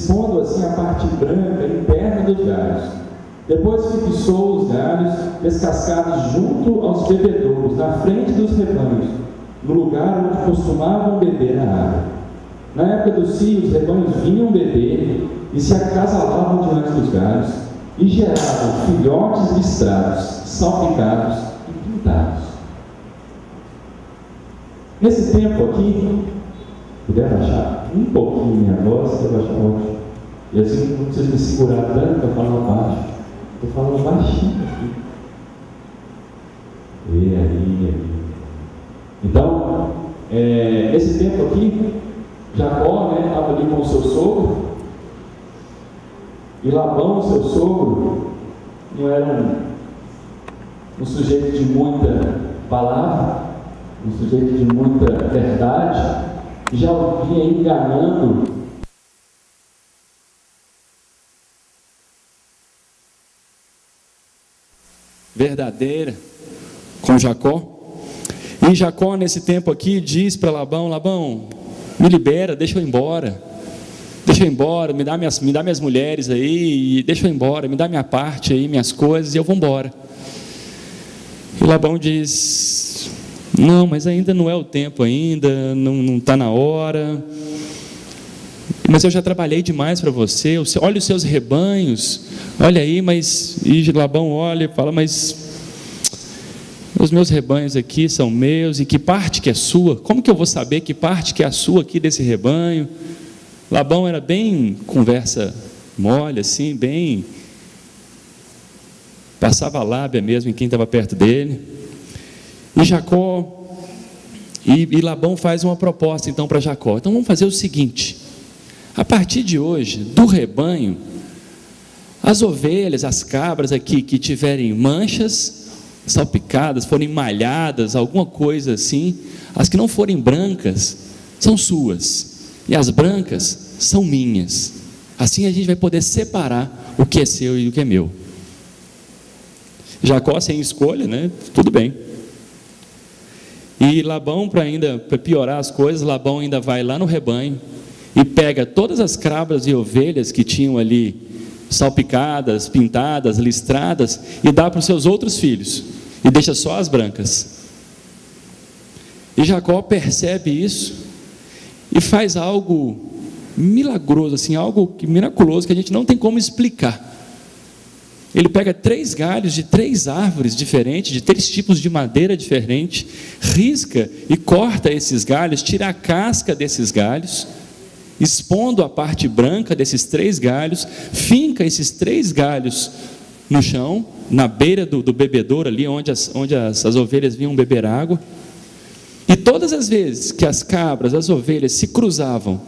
expondo assim a parte branca interna dos galhos. Depois fixou os galhos descascados junto aos bebedouros, na frente dos rebanhos, no lugar onde costumavam beber a água. Na época do cio, os rebanhos vinham beber e se acasalavam diante dos galhos, e geravam filhotes listrados, salpicados e pintados. Nesse tempo aqui, puder baixar um pouquinho minha voz, você vai baixar ótimo. E assim não precisa me segurar tanto para falar baixo. Estou falando baixinho aqui. E aí. Então, nesse tempo aqui, Jacó estava ali com o seu sogro, e Labão, seu sogro, não era um sujeito de muita palavra, um sujeito de muita verdade, e já vinha enganando verdadeira com Jacó. E Jacó, nesse tempo aqui, diz para Labão: Labão, me libera, deixa eu ir embora. Deixa eu ir embora, me dá minhas mulheres aí, deixa eu ir embora, me dá minha parte aí, minhas coisas, e eu vou embora. E Labão diz: não, mas ainda não é o tempo ainda, não está na hora. Mas eu já trabalhei demais para você, olha os seus rebanhos, olha aí, mas... E Labão olha e fala: mas os meus rebanhos aqui são meus, e que parte que é sua? Como que eu vou saber que parte que é a sua aqui desse rebanho? Labão era bem conversa mole, assim, bem... passava a lábia mesmo em quem estava perto dele. E Jacó... E Labão faz uma proposta então para Jacó: então vamos fazer o seguinte, a partir de hoje, do rebanho, as ovelhas, as cabras aqui que tiverem manchas, salpicadas, forem malhadas, alguma coisa assim, as que não forem brancas, são suas, e as brancas são minhas. Assim a gente vai poder separar o que é seu e o que é meu. Jacó sem escolha, né? Tudo bem. E Labão, para piorar as coisas, Labão ainda vai lá no rebanho e pega todas as cabras e ovelhas que tinham ali salpicadas, pintadas, listradas, e dá para os seus outros filhos, e deixa só as brancas. E Jacó percebe isso e faz algo milagroso, assim, algo miraculoso que a gente não tem como explicar. Ele pega 3 galhos de 3 árvores diferentes, de 3 tipos de madeira diferente, risca e corta esses galhos, tira a casca desses galhos, expondo a parte branca desses 3 galhos, finca esses 3 galhos no chão, na beira do bebedouro ali, onde as ovelhas vinham beber água. E todas as vezes que as cabras, as ovelhas se cruzavam,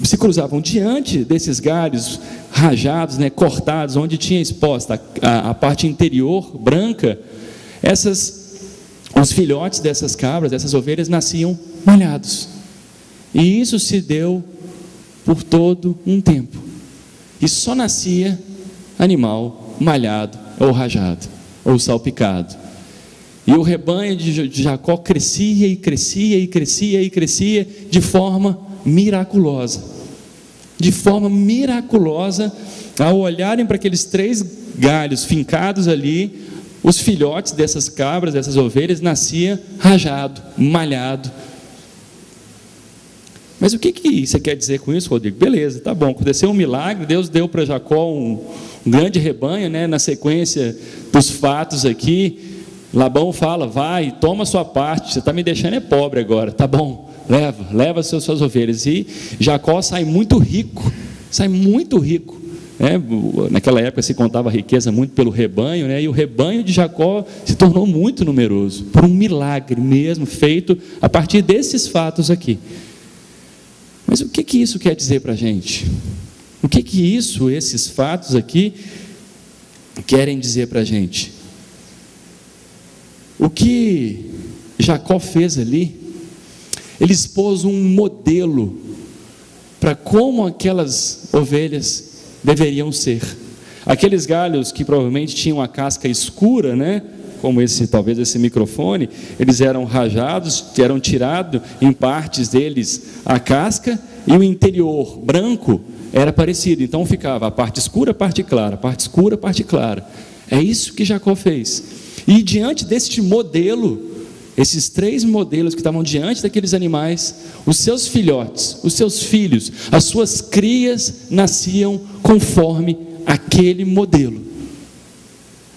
se cruzavam diante desses galhos rajados, cortados, onde tinha exposta a parte interior branca, os filhotes dessas cabras, dessas ovelhas, nasciam malhados. E isso se deu por todo um tempo. E só nascia animal malhado, ou rajado, ou salpicado. E o rebanho de Jacó crescia e crescia e crescia e crescia de forma miraculosa. De forma miraculosa, ao olharem para aqueles 3 galhos fincados ali, os filhotes dessas cabras, dessas ovelhas, nasciam rajado, malhado. Mas o que você quer dizer com isso, Rodrigo? Beleza, tá bom, aconteceu um milagre, Deus deu para Jacó um grande rebanho, na sequência dos fatos aqui. Labão fala: vai, toma sua parte, você está me deixando pobre agora, tá bom, leva suas ovelhas. E Jacó sai muito rico. Naquela época se contava a riqueza muito pelo rebanho, e o rebanho de Jacó se tornou muito numeroso, por um milagre mesmo, feito a partir desses fatos aqui. Mas o que isso quer dizer para a gente? O que esses fatos aqui querem dizer para a gente? O que Jacó fez ali, ele expôs um modelo para como aquelas ovelhas deveriam ser. Aqueles galhos que provavelmente tinham a casca escura, como talvez esse microfone, eles eram rajados, eram tirado em partes deles a casca, e o interior branco era parecido. Então ficava a parte escura, a parte clara, a parte escura, a parte clara. É isso que Jacó fez. E diante deste modelo, esses 3 modelos que estavam diante daqueles animais, os seus filhotes, os seus filhos, as suas crias nasciam conforme aquele modelo.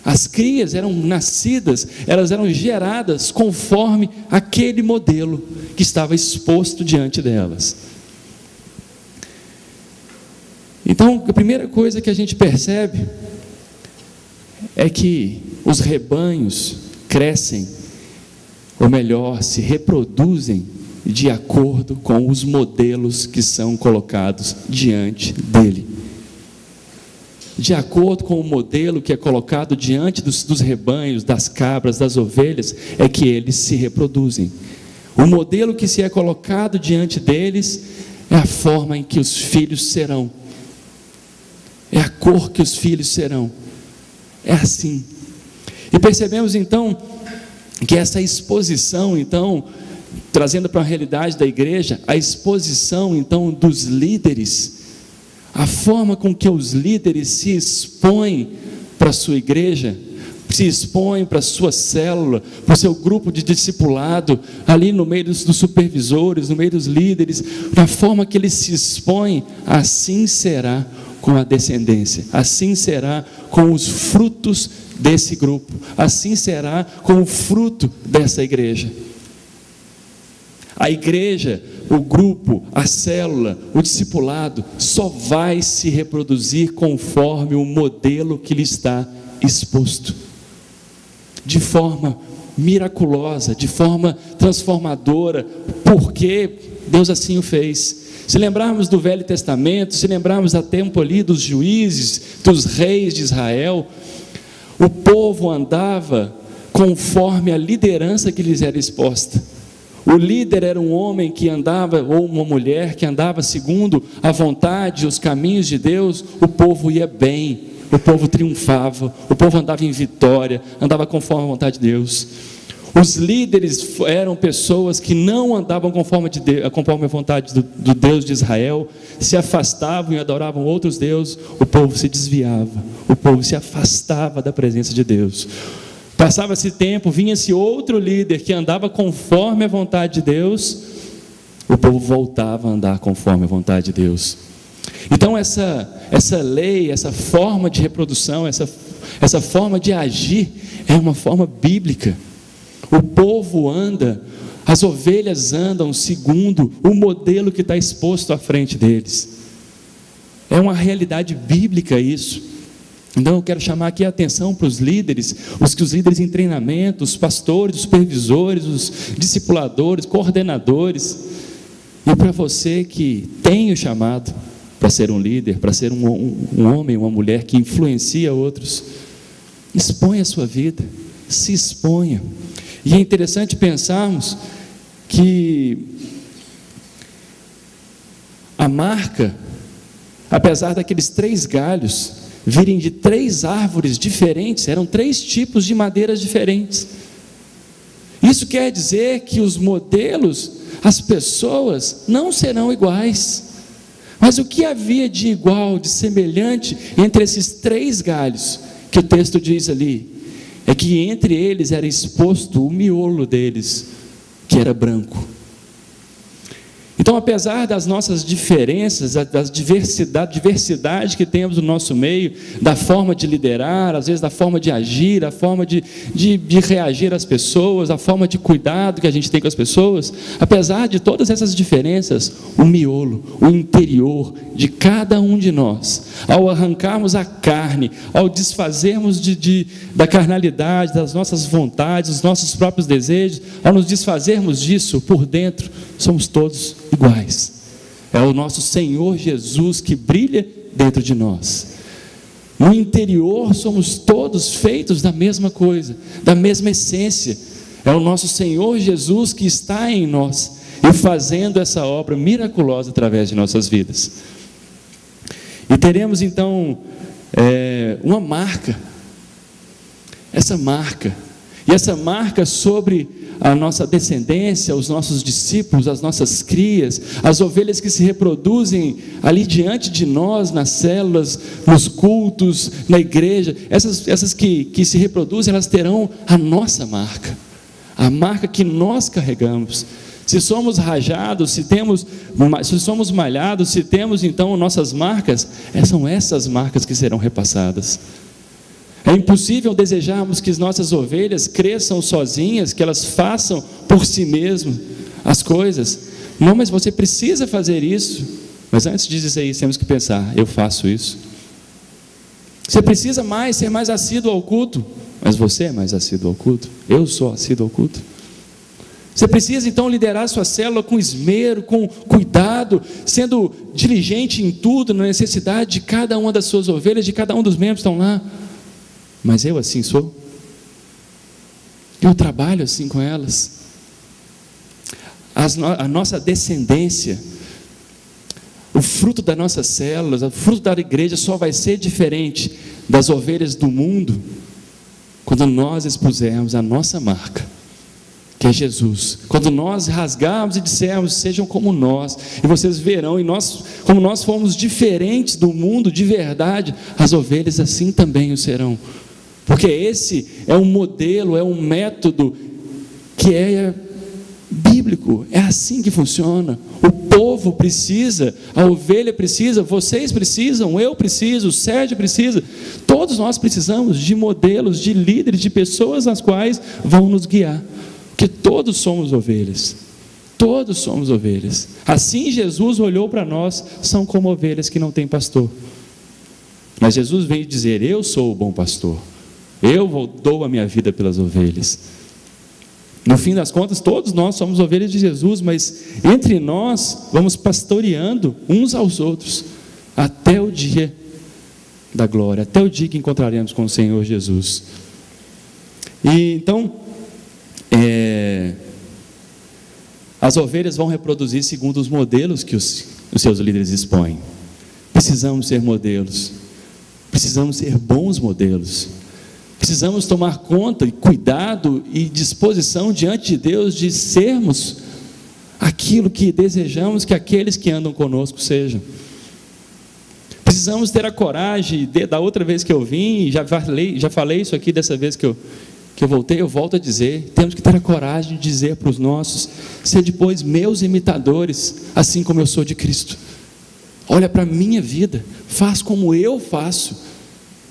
As crias eram nascidas, elas eram geradas conforme aquele modelo que estava exposto diante delas. Então, a primeira coisa que a gente percebe é que os rebanhos crescem, ou melhor, se reproduzem de acordo com os modelos que são colocados diante dele. De acordo com o modelo que é colocado diante dos rebanhos, das cabras, das ovelhas, é que eles se reproduzem. O modelo que se é colocado diante deles é a forma em que os filhos serão. É a cor que os filhos serão. É assim. E percebemos então que essa exposição, então, trazendo para a realidade da igreja, a exposição então dos líderes, a forma com que os líderes se expõem para a sua igreja, se expõem para a sua célula, para o seu grupo de discipulado, ali no meio dos supervisores, no meio dos líderes, na forma que eles se expõem, assim será com a descendência, assim será com os frutos desse grupo, assim será com o fruto dessa igreja. A igreja, o grupo, a célula, o discipulado só vai se reproduzir conforme o modelo que lhe está exposto, de forma miraculosa, de forma transformadora, porque Deus assim o fez. Se lembrarmos do Velho Testamento, se lembrarmos a tempo ali dos juízes, dos reis de Israel, o povo andava conforme a liderança que lhes era exposta. O líder era um homem que andava, ou uma mulher que andava segundo a vontade, os caminhos de Deus. O povo ia bem, o povo triunfava, o povo andava em vitória, andava conforme a vontade de Deus. Os líderes eram pessoas que não andavam conforme a vontade do Deus de Israel, se afastavam e adoravam outros deuses. O povo se desviava, o povo se afastava da presença de Deus. Passava-se tempo, vinha-se outro líder que andava conforme a vontade de Deus, o povo voltava a andar conforme a vontade de Deus. Então essa lei, essa forma de reprodução, essa forma de agir é uma forma bíblica. O povo anda, as ovelhas andam segundo o modelo que está exposto à frente deles. É uma realidade bíblica isso. Então eu quero chamar aqui a atenção para os líderes, os líderes em treinamento, os pastores, os supervisores, os discipuladores, coordenadores, e para você que tem o chamado para ser um líder, para ser um homem, uma mulher que influencia outros, exponha a sua vida, se exponha. E é interessante pensarmos que a marca, apesar daqueles 3 galhos virem de 3 árvores diferentes, eram 3 tipos de madeiras diferentes. Isso quer dizer que os modelos, as pessoas não serão iguais. Mas o que havia de igual, de semelhante entre esses 3 galhos que o texto diz ali, é que entre eles era exposto o miolo deles, que era branco. Então, apesar das nossas diferenças, da diversidade que temos no nosso meio, da forma de liderar, às vezes da forma de agir, a forma de reagir às pessoas, a forma de cuidado que a gente tem com as pessoas, apesar de todas essas diferenças, o miolo, o interior de cada um de nós, ao arrancarmos a carne, ao desfazermos da carnalidade, das nossas vontades, dos nossos próprios desejos, ao nos desfazermos disso por dentro, somos todos iguais. É o nosso Senhor Jesus que brilha dentro de nós. No interior somos todos feitos da mesma coisa, da mesma essência. É o nosso Senhor Jesus que está em nós e fazendo essa obra miraculosa através de nossas vidas. E teremos então uma marca. Essa marca. e essa marca sobre a nossa descendência, os nossos discípulos, as nossas crias, as ovelhas que se reproduzem ali diante de nós, nas células, nos cultos, na igreja, essas que se reproduzem, elas terão a nossa marca, a marca que nós carregamos. Se somos rajados, se somos malhados, se temos então nossas marcas, são essas marcas que serão repassadas. É impossível desejarmos que as nossas ovelhas cresçam sozinhas, que elas façam por si mesmas as coisas. Não, mas você precisa fazer isso. Mas antes de dizer isso, temos que pensar: eu faço isso. Você precisa ser mais assíduo ao culto. Mas você é mais assíduo ao culto? Eu sou assíduo ao culto. Você precisa então liderar a sua célula com esmero, com cuidado, sendo diligente em tudo, na necessidade de cada uma das suas ovelhas, de cada um dos membros que estão lá. Mas eu assim sou? Eu trabalho assim com elas? A nossa descendência, o fruto das nossas células, o fruto da igreja só vai ser diferente das ovelhas do mundo quando nós expusermos a nossa marca, que é Jesus. Quando nós rasgarmos e dissermos: sejam como nós, e vocês verão, como nós fomos diferentes do mundo de verdade, as ovelhas assim também o serão. Porque esse é um modelo, é um método que é bíblico, é assim que funciona. O povo precisa, a ovelha precisa, vocês precisam, eu preciso, o Sérgio precisa, todos nós precisamos de modelos, de líderes, de pessoas nas quais vão nos guiar, porque todos somos ovelhas, todos somos ovelhas. Assim Jesus olhou para nós: são como ovelhas que não têm pastor. Mas Jesus veio dizer: eu sou o bom pastor, eu dou a minha vida pelas ovelhas. No fim das contas, todos nós somos ovelhas de Jesus, mas entre nós vamos pastoreando uns aos outros até o dia da glória, até o dia que encontraremos com o Senhor Jesus. E então, as ovelhas vão reproduzir segundo os modelos que os seus líderes expõem. Precisamos ser modelos, precisamos ser bons modelos. Precisamos tomar conta e cuidado e disposição diante de Deus de sermos aquilo que desejamos que aqueles que andam conosco sejam. Precisamos ter a coragem, da outra vez que eu vim, já falei isso aqui dessa vez que eu voltei, eu volto a dizer: temos que ter a coragem de dizer para os nossos: ser depois meus imitadores, assim como eu sou de Cristo. Olha para a minha vida, faz como eu faço.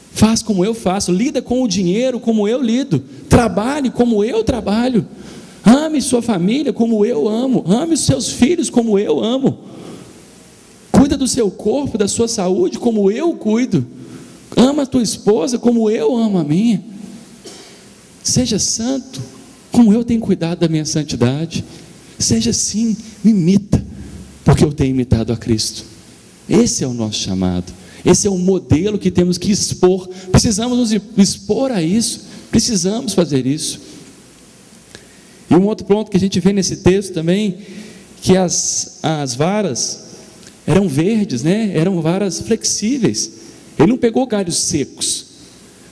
Faz como eu faço, lida com o dinheiro como eu lido, trabalhe como eu trabalho, ame sua família como eu amo, ame os seus filhos como eu amo, cuida do seu corpo, da sua saúde como eu cuido, ama a tua esposa como eu amo a minha, seja santo como eu tenho cuidado da minha santidade, seja assim, me imita, porque eu tenho imitado a Cristo. Esse é o nosso chamado. Esse é o modelo que temos que expor. Precisamos nos expor a isso. Precisamos fazer isso. E um outro ponto que a gente vê nesse texto também, que as varas eram verdes, né? Eram varas flexíveis. Ele não pegou galhos secos.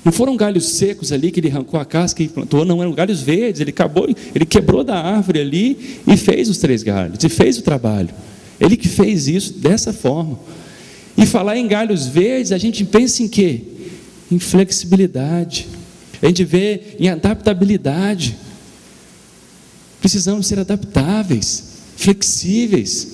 Não foram galhos secos ali que ele arrancou a casca e plantou. Não, eram galhos verdes. Ele quebrou da árvore ali e fez os 3 galhos. E fez o trabalho. Ele que fez isso dessa forma. E falar em galhos verdes, a gente pensa em quê? Em flexibilidade. A gente vê em adaptabilidade. Precisamos ser adaptáveis, flexíveis.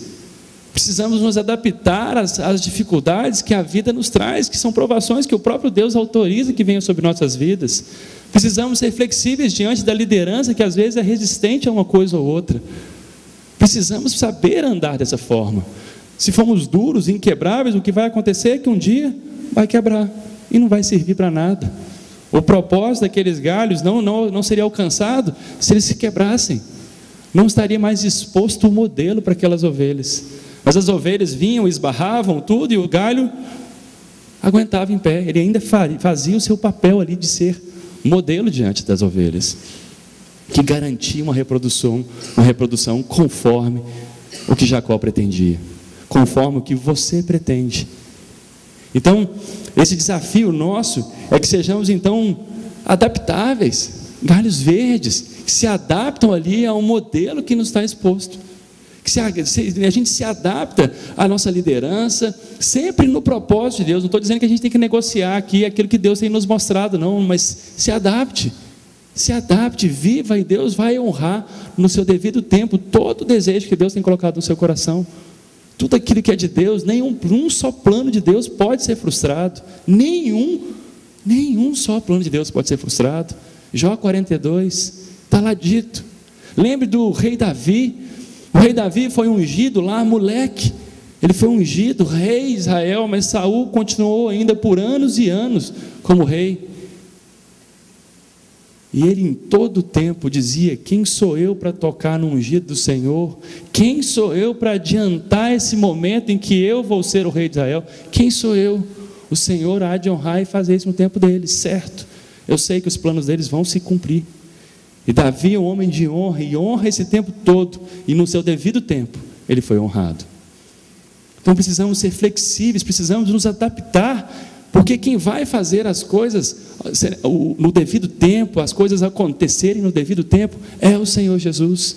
Precisamos nos adaptar às dificuldades que a vida nos traz, que são provações que o próprio Deus autoriza que venham sobre nossas vidas. Precisamos ser flexíveis diante da liderança que às vezes é resistente a uma coisa ou outra. Precisamos saber andar dessa forma. Se formos duros e inquebráveis, o que vai acontecer é que um dia vai quebrar e não vai servir para nada. O propósito daqueles galhos não seria alcançado se eles se quebrassem. Não estaria mais exposto o modelo para aquelas ovelhas. Mas as ovelhas vinham, esbarravam tudo e o galho aguentava em pé. Ele ainda fazia o seu papel ali de ser modelo diante das ovelhas, que garantia uma reprodução conforme o que Jacó pretendia, conforme o que você pretende. Então, esse desafio nosso é que sejamos então adaptáveis, galhos verdes, que se adaptam ali a um modelo que nos está exposto. A gente se adapta à nossa liderança, sempre no propósito de Deus. Não estou dizendo que a gente tem que negociar aqui aquilo que Deus tem nos mostrado, não, mas se adapte, viva, e Deus vai honrar no seu devido tempo todo o desejo que Deus tem colocado no seu coração. Tudo aquilo que é de Deus, um só plano de Deus pode ser frustrado, nenhum só plano de Deus pode ser frustrado. Jó 42, está lá dito. Lembre do rei Davi. O rei Davi foi ungido lá, moleque, ele foi ungido, rei de Israel, mas Saul continuou ainda por anos e anos como rei, e ele em todo o tempo dizia: quem sou eu para tocar no ungido do Senhor? Quem sou eu para adiantar esse momento em que eu vou ser o rei de Israel? Quem sou eu? O Senhor há de honrar e fazer isso no tempo dele, certo? Eu sei que os planos deles vão se cumprir. E Davi é um homem de honra, e honra esse tempo todo, e no seu devido tempo, ele foi honrado. Então precisamos ser flexíveis, precisamos nos adaptar, porque quem vai fazer as coisas no devido tempo, as coisas acontecerem no devido tempo, é o Senhor Jesus,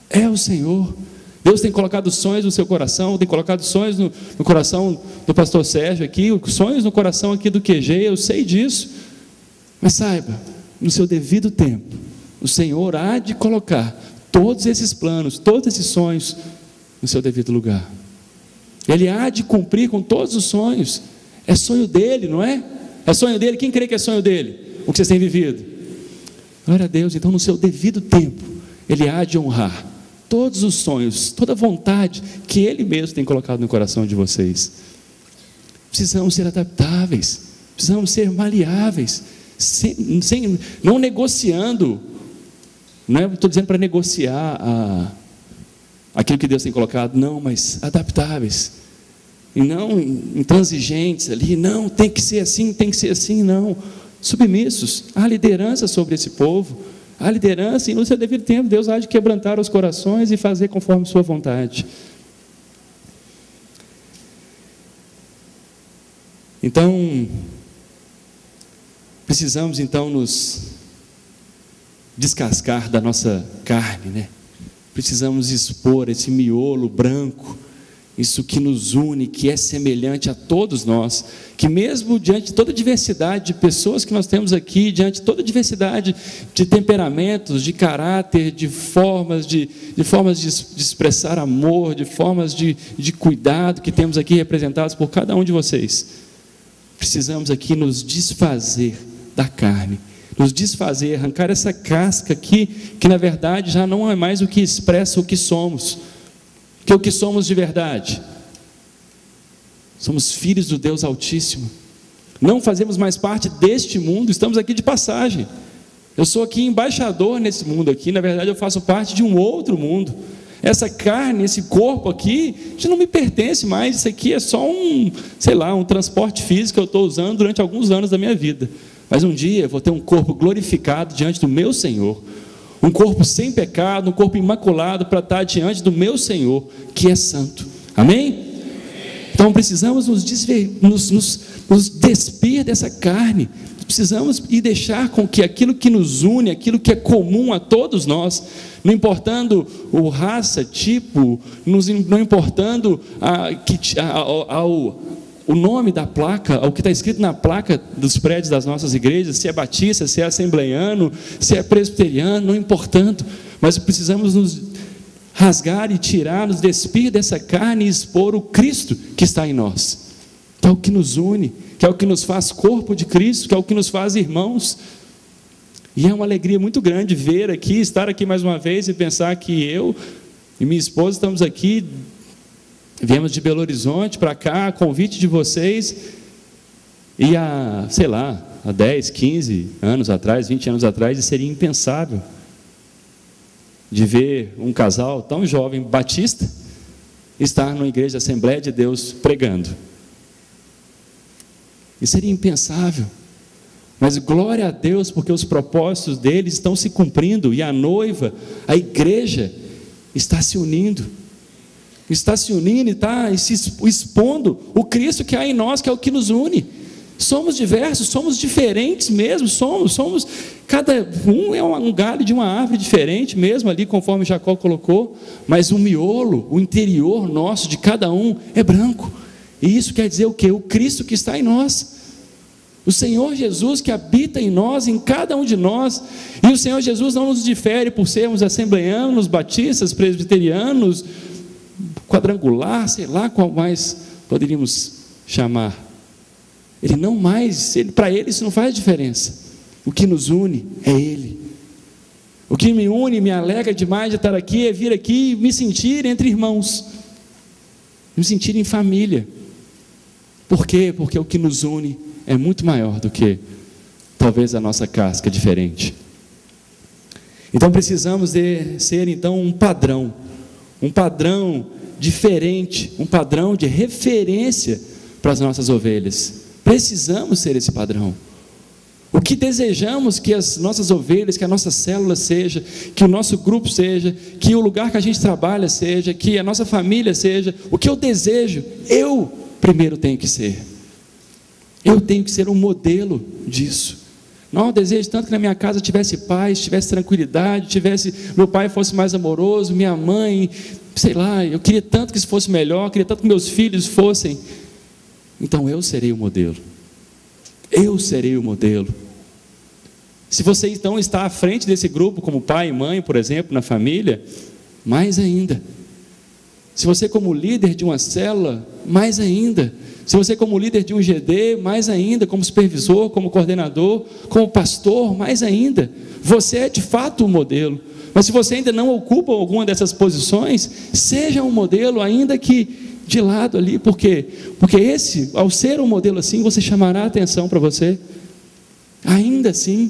é o Senhor. Deus tem colocado sonhos no seu coração, tem colocado sonhos no coração do pastor Sérgio aqui, sonhos no coração aqui do QG, eu sei disso, mas saiba, no seu devido tempo, o Senhor há de colocar todos esses planos, todos esses sonhos no seu devido lugar. Ele há de cumprir com todos os sonhos. É sonho dele, não é? É sonho dele. Quem crê que é sonho dele? O que vocês têm vivido? Glória a Deus. Então, no seu devido tempo, ele há de honrar todos os sonhos, toda a vontade que ele mesmo tem colocado no coração de vocês. Precisamos ser adaptáveis, precisamos ser maleáveis, não negociando. Não estou dizendo para negociar aquilo que Deus tem colocado, não, mas adaptáveis, e não intransigentes ali, não, tem que ser assim, não, submissos. Há liderança sobre esse povo, há liderança, e no seu devido tempo Deus há de quebrantar os corações e fazer conforme sua vontade. Então, precisamos então nos descascar da nossa carne, né? Precisamos expor esse miolo branco, isso que nos une, que é semelhante a todos nós, que mesmo diante de toda a diversidade de pessoas que nós temos aqui, diante de toda a diversidade de temperamentos, de caráter, de formas de expressar amor, de formas de cuidado que temos aqui representados por cada um de vocês, precisamos aqui nos desfazer da carne, nos desfazer, arrancar essa casca aqui, que na verdade já não é mais o que expressa o que somos, que o que somos de verdade, somos filhos do Deus Altíssimo, não fazemos mais parte deste mundo, estamos aqui de passagem, eu sou aqui embaixador nesse mundo aqui, na verdade eu faço parte de um outro mundo, essa carne, esse corpo aqui, já não me pertence mais, isso aqui é só um transporte físico que eu estou usando durante alguns anos da minha vida, mas um dia eu vou ter um corpo glorificado diante do meu Senhor, um corpo sem pecado, um corpo imaculado para estar diante do meu Senhor, que é santo, amém? Então precisamos nos despir dessa carne, precisamos e deixar com que aquilo que nos une, aquilo que é comum a todos nós, não importando o raça, tipo, não importando o nome da placa, o que está escrito na placa dos prédios das nossas igrejas, se é batista, se é assembleiano, se é presbiteriano, não importando, mas precisamos nos rasgar e tirar, nos despir dessa carne e expor o Cristo que está em nós, que é o que nos une, que é o que nos faz corpo de Cristo, que é o que nos faz irmãos. E é uma alegria muito grande ver aqui, estar aqui mais uma vez e pensar que eu e minha esposa estamos aqui, viemos de Belo Horizonte para cá, a convite de vocês, e há 10, 15 anos atrás, 20 anos atrás, seria impensável de ver um casal tão jovem, batista, estar numa igreja da Assembleia de Deus pregando. Isso seria impensável, mas glória a Deus, porque os propósitos deles estão se cumprindo, e a noiva, a igreja, está se unindo e está se expondo o Cristo que há em nós, que é o que nos une. Somos diversos, somos diferentes mesmo, somos, cada um é um galho de uma árvore diferente mesmo ali, conforme Jacó colocou, mas o miolo, o interior nosso de cada um é branco, e isso quer dizer o quê? O Cristo que está em nós, o Senhor Jesus que habita em nós, em cada um de nós, e o Senhor Jesus não nos difere por sermos assembleanos, batistas, presbiterianos, quadrangular, sei lá qual mais poderíamos chamar. Ele não mais, para ele isso não faz diferença. O que nos une é Ele. O que me une, me alegra demais de estar aqui, é vir aqui e me sentir entre irmãos, me sentir em família. Por quê? Porque o que nos une é muito maior do que talvez a nossa casca diferente. Então precisamos ser então um padrão diferente, um padrão de referência para as nossas ovelhas. Precisamos ser esse padrão. O que desejamos que as nossas ovelhas, que a nossa célula seja, que o nosso grupo seja, que o lugar que a gente trabalha seja, que a nossa família seja, o que eu desejo, eu primeiro tenho que ser. Eu tenho que ser um modelo disso. Não, eu desejo tanto que na minha casa tivesse paz, tivesse tranquilidade, meu pai fosse mais amoroso, minha mãe, sei lá, eu queria tanto que isso fosse melhor, queria tanto que meus filhos fossem. Então eu serei o modelo. Eu serei o modelo. Se você então está à frente desse grupo, como pai e mãe, por exemplo, na família, mais ainda. Se você como líder de uma célula, mais ainda. Se você como líder de um GD, mais ainda. Como supervisor, como coordenador, como pastor, mais ainda. Você é de fato o modelo. Mas se você ainda não ocupa alguma dessas posições, seja um modelo, ainda que de lado ali. Por quê? Porque ao ser um modelo assim, você chamará a atenção para você. Ainda assim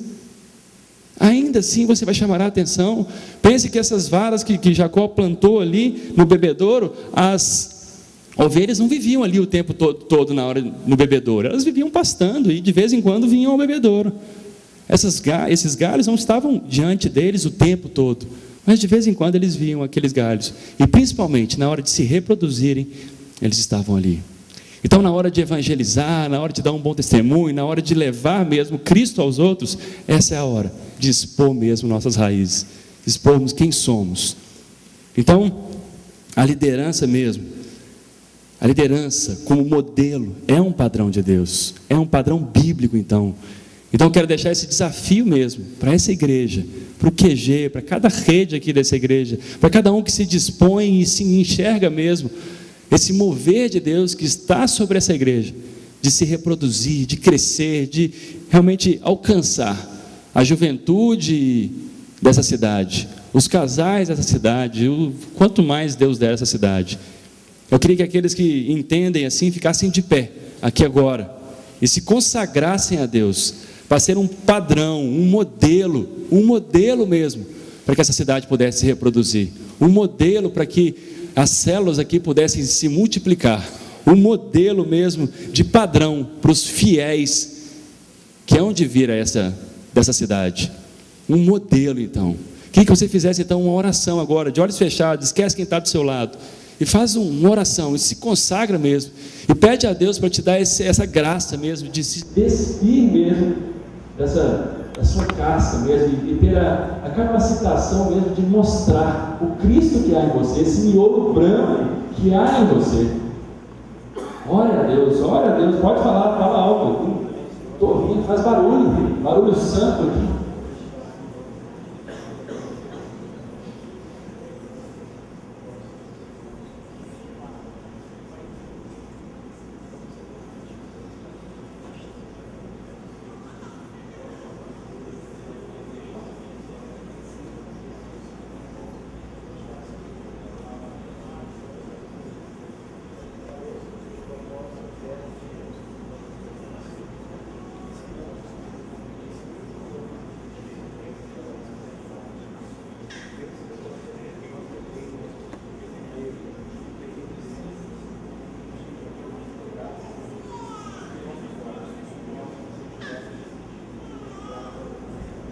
você vai chamar a atenção. Pense que essas varas que Jacó plantou ali no bebedouro, as ovelhas não viviam ali o tempo todo no bebedouro, elas viviam pastando e de vez em quando vinham ao bebedouro. Esses galhos não estavam diante deles o tempo todo, mas de vez em quando eles viam aqueles galhos, e principalmente na hora de se reproduzirem, eles estavam ali. Então, na hora de evangelizar, na hora de dar um bom testemunho, na hora de levar mesmo Cristo aos outros, essa é a hora de expor mesmo nossas raízes, expormos quem somos. Então, a liderança como modelo, é um padrão de Deus, é um padrão bíblico. Então eu quero deixar esse desafio mesmo, para essa igreja, para o QG, para cada rede aqui dessa igreja, para cada um que se dispõe e se enxerga mesmo, esse mover de Deus que está sobre essa igreja, de se reproduzir, de crescer, de realmente alcançar a juventude dessa cidade, os casais dessa cidade, quanto mais Deus der essa cidade. Eu queria que aqueles que entendem assim, ficassem de pé, aqui agora, e se consagrassem a Deus, para ser um padrão, um modelo mesmo, para que essa cidade pudesse se reproduzir, um modelo para que as células aqui pudessem se multiplicar, um modelo mesmo de padrão para os fiéis que hão de vir dessa cidade, um modelo. Então, queria que você fizesse então uma oração agora, de olhos fechados, esquece quem está do seu lado, e faz uma oração, e se consagra mesmo, e pede a Deus para te dar essa graça mesmo, de se despir mesmo da sua casca mesmo, e ter a capacitação mesmo de mostrar o Cristo que há em você, esse miolo branco que há em você. Ora a Deus, pode falar, fala alto, estou ouvindo, faz barulho santo aqui.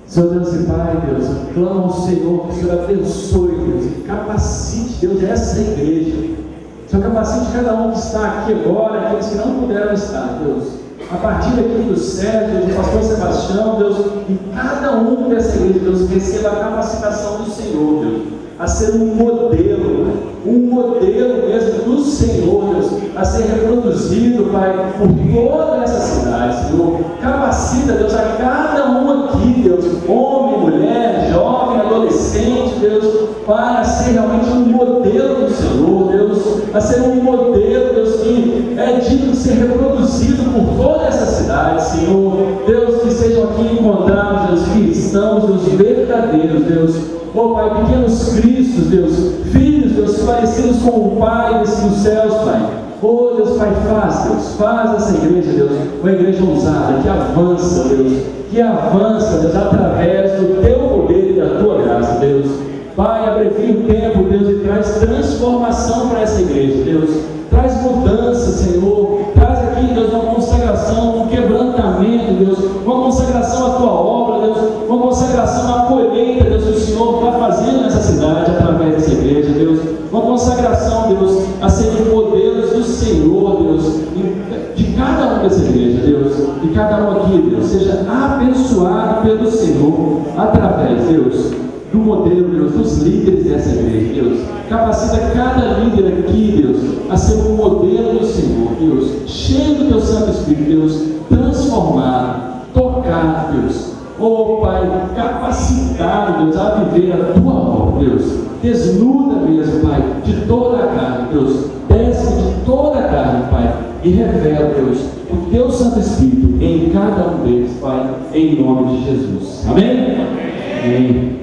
Senhor Deus e Pai, Deus, eu clamo ao Senhor, que o Senhor abençoe, Deus, e capacite, Deus, essa igreja. Senhor, capacite cada um que está aqui agora, aqueles que não puderam estar, Deus. a partir aqui do Sérgio, do pastor Sebastião, Deus, e cada um dessa igreja, Deus, receba a capacitação do Senhor, Deus, a ser um modelo mesmo do Senhor, Deus, a ser reproduzido, Pai, por toda essa cidade, Senhor. Capacita, Deus, a cada um aqui, Deus, homem, mulher, jovem, adolescente, Deus, Pai, a ser realmente um modelo do Senhor, Deus, a ser um modelo, Deus, que é digno de ser reproduzido por toda essa cidade, Senhor. Deus, que sejam aqui encontrados, Deus, cristãos, Deus, verdadeiros, Deus, oh Pai, pequenos cristos, Deus, filhos, Deus, parecidos com o Pai dos céus, Pai. Oh Deus, Pai, faz essa igreja, Deus, uma igreja ousada, que avança, Deus, através do Teu poder e da Tua graça, Deus. Pai, abrevia o tempo, Deus, e traz transformação para essa igreja, Deus. Traz mudança, Senhor. Traz aqui, Deus, uma consagração, um quebrantamento, Deus, uma consagração à Tua obra, Deus, uma consagração à colheita, Deus, que o Senhor está fazendo nessa cidade através dessa igreja, Deus. Uma consagração, Deus, a serem modelos do Senhor, Deus, de cada um dessa igreja, Deus, de cada um aqui, Deus, seja abençoado pelo Senhor através, Deus, do modelo, Deus, dos líderes dessa igreja, Deus. Capacita cada líder aqui, Deus, a ser um modelo do Senhor, Deus, cheio do Teu Santo Espírito, Deus, transformado, tocado, Deus, oh Pai, capacitado, Deus, a viver a Tua obra, Deus. Desnuda mesmo, Pai, de toda a carne, Deus, desce de toda a carne, Pai, e revela, Deus, o Teu Santo Espírito em cada um deles, Pai, em nome de Jesus. Amém? Amém.